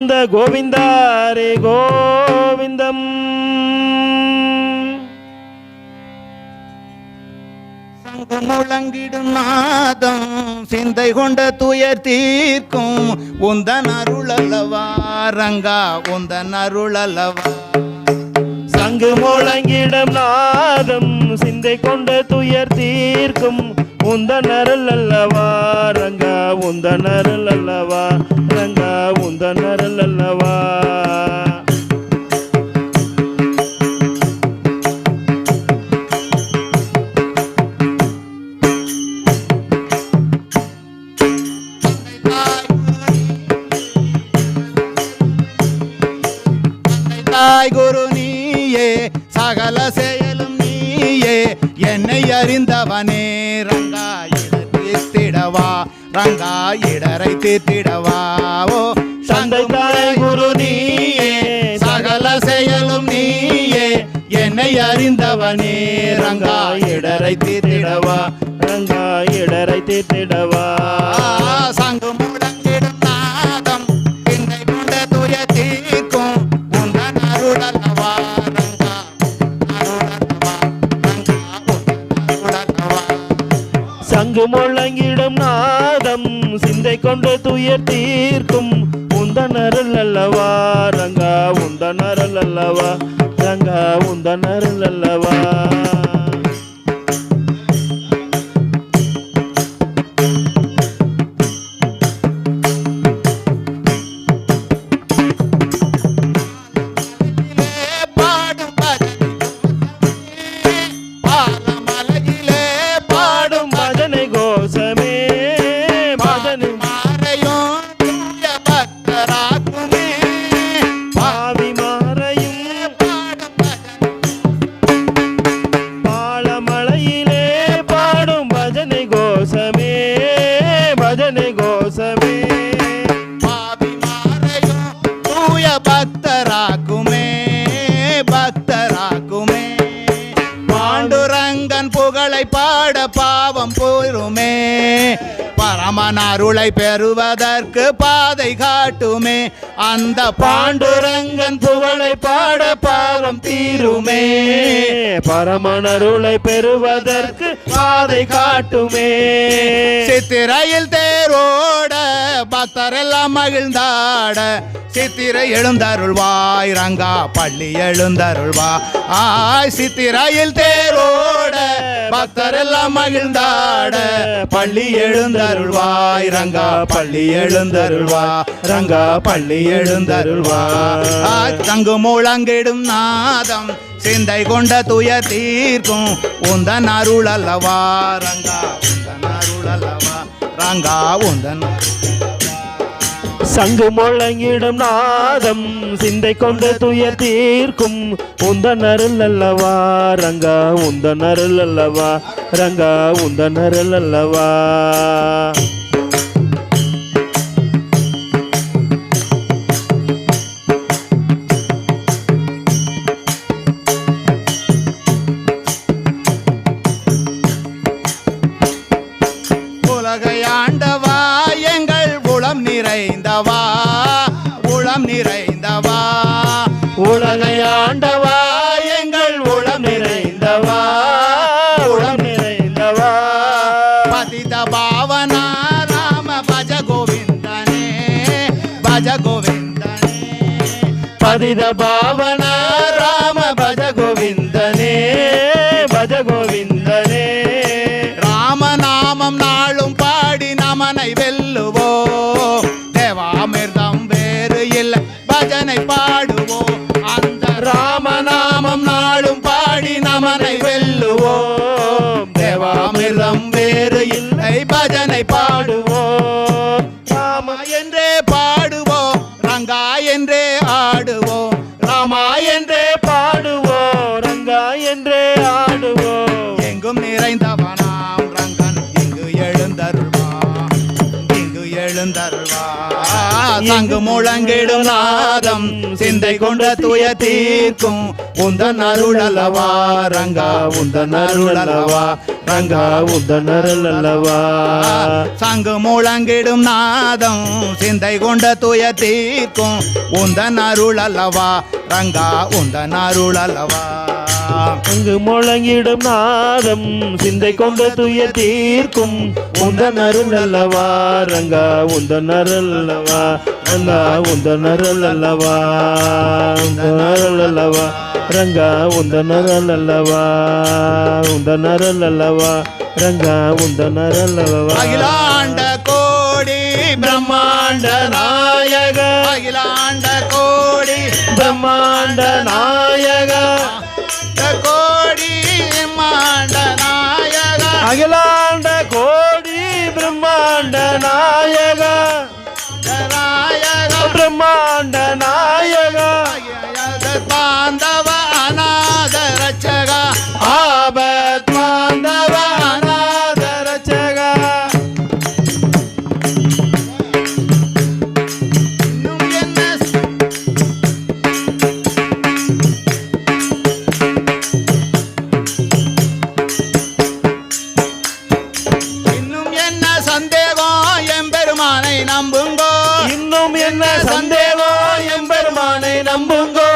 கோவிந்தா ரே கோவிந்தம். சங்கு முழங்கிடும் நாதம் சிந்தை கொண்ட துயர் தீர்க்கும் உந்தன் அருளல்லவா ரங்கா உந்தன் அருளல்லவா. சங்கு முழங்கிடும் நாதம் சிந்தை கொண்ட துயர் தீர்க்கும் உந்தன் அருள் அல்லவா ரங்கா உந்தன் அருள் அல்லவா ரங்கா உந்தன் அருள் அல்லவா. குரு நீயே சகல செயலும் நீயே என்னை அறிந்தவனே ரங்கா இடர் தீர்த்திடவா ரங்கா இடரை தீர்த்திடவா. ஓ தந்தை தாய் குரு நீயே சகல செயலும் நீயே என்னை அறிந்தவனே ரங்கா இடரை தீர்த்திடவா ரங்கா இடரை தீர்த்திடவா. சங்கு முழங்கிடும் நாதம் பின்னை கொண்ட துய தீர்க்கும் உந்தன் அருளல்லவா ரங்கா அருளல்லவா ரங்கா அருளல்லவா. சங்கு முழங்கிடும் நாதம் சிந்தை கொண்டு துயர் தீர்க்கும் உந்தன் அருள் அல்லவா ரங்கா உந்தன் அருள் அல்லவா ரங்கா உந்தன் அருள் அல்லவா. பஜனை கோசமே பாவி மாறையும் தூய பக்தராக்குமே பக்தராக்குமே. பாண்டுரங்கன் புகழை பாட பாவம் போருமே பரமன் அருளை பெறுவதற்கு பாதை காட்டுமே. அந்த பாண்டுரங்கன் புகழை பாட பாவம் தீருமே பரமன் அருளை பெறுவதற்கு பாதை காட்டுமே. சித்திரையில் தேரோட பக்தரெல்லாம் மகிழ்ந்தாட சித்திரை எழுந்தருள்வாய் ரங்கா பள்ளி எழுந்தருள்வா. ஆய் சித்திரையில் தேரோட பக்தரெல்லாம் மகிழ்ந்தாட பள்ளி எழுந்தருள்வாய் ரங்கா பள்ளி எழுந்தருள்வா ரங்கா பள்ளி எழுந்தருள்வா. தங்கு முழங்கிடும் நாதம் சிந்தை கொண்ட துயர் தீர்க்கும் உந்தன் அருள் அல்லவா ரங்கா உந்தன் அருள் அல்லவா ரங்கா உந்தன். சங்கு முழங்கிடும் நாதம் சிந்தை கொண்டு துயர் தீர்க்கும் உந்தன் அருள் அல்லவா ரங்கா உந்தன் அருள் அல்லவா ரங்கா உந்தன் அருள் அல்லவா. உலகையாண்டவா எங்கள் உளம் நிறைந்தவா உளம் நிறைந்தவா. உலகையாண்டவா எங்கள் உளம் நிறைந்தவா உளம் நிறைந்தவா. பதித பாவனா ராம பஜ கோவிந்தனே பஜ கோவிந்தனே. பதித பாவனா ராம பஜ கோவிந்தனே பஜ கோவிந்தனே. ராமநாமம் நாளும் பாடி நமனை வெல்லுவோ தேவாமிர்தம் வேறு இல்லை பஜனை பாடுவோ. அந்த ராமநாமம் நாளும் பாடி நமனை வெல்லுவோ தேவாமிர்தம் வேறு இல்லை பஜனை பாடுவோ. ராமா என்றே பாடுவோ ரங்கா என்றே ஆடுவோ ராமா என்றே பாடுவோ ரங்கா என்றே ஆடுவோ. எங்கும் நிறைந்தவனாம் ரங்கன் இங்கு எழுந்தருள்வா இங்கு எழுந்தருள்வா. சங்கு முழங்கிடும் நாதம் சிந்தை கொண்ட துய தீர்க்கும் உந்தன் அருள் அல்லவா ரங்கா உந்தன் அருள் அல்லவா ரங்கா உந்தன் அருள் அல்லவா சங்கு முழங்கிடும் நாதம் சிந்தை கொண்ட துய தீர்க்கும் உந்தன் அருள் அல்லவா ரங்கா உந்தன் அருள் அல்லவா அங்கு முழங்கிடும் நாதம் சிந்தை கொண்ட துய தீர்க்கும் உந்தன் அருள் அல்லவா ரங்கா உந்தன் அருள் அல்லவா ரங்கா உந்தன் அருள் அல்லவா உந்தன் அருள் அல்லவா ரங்கா உந்தன் அருள் அல்லவா உந்தன் அருள் அல்லவா ரங்கா உந்தன் அருள் அல்லவா அகிலாண்ட கோடி பிரம்மாண்ட நாயக அகிலாண்ட கோடி பிரம்மாண்ட நாயக கோடி மாண்ட நாயக அகிலாண்ட கோடி பிரம்மாண்ட நாயக நாயக பிரம்மாண்ட நாயக பாந்தவ அநாத ரட்சக ஆபத் பாந்தவ அநாத ரட்சக இன்னும் என்ன இன்னும் என்ன சந்தேகம் எம்பெருமானை நம்புங்கோ இன்னும் என்ன சந்தேகம் எம்பெருமானை நம்புங்கோ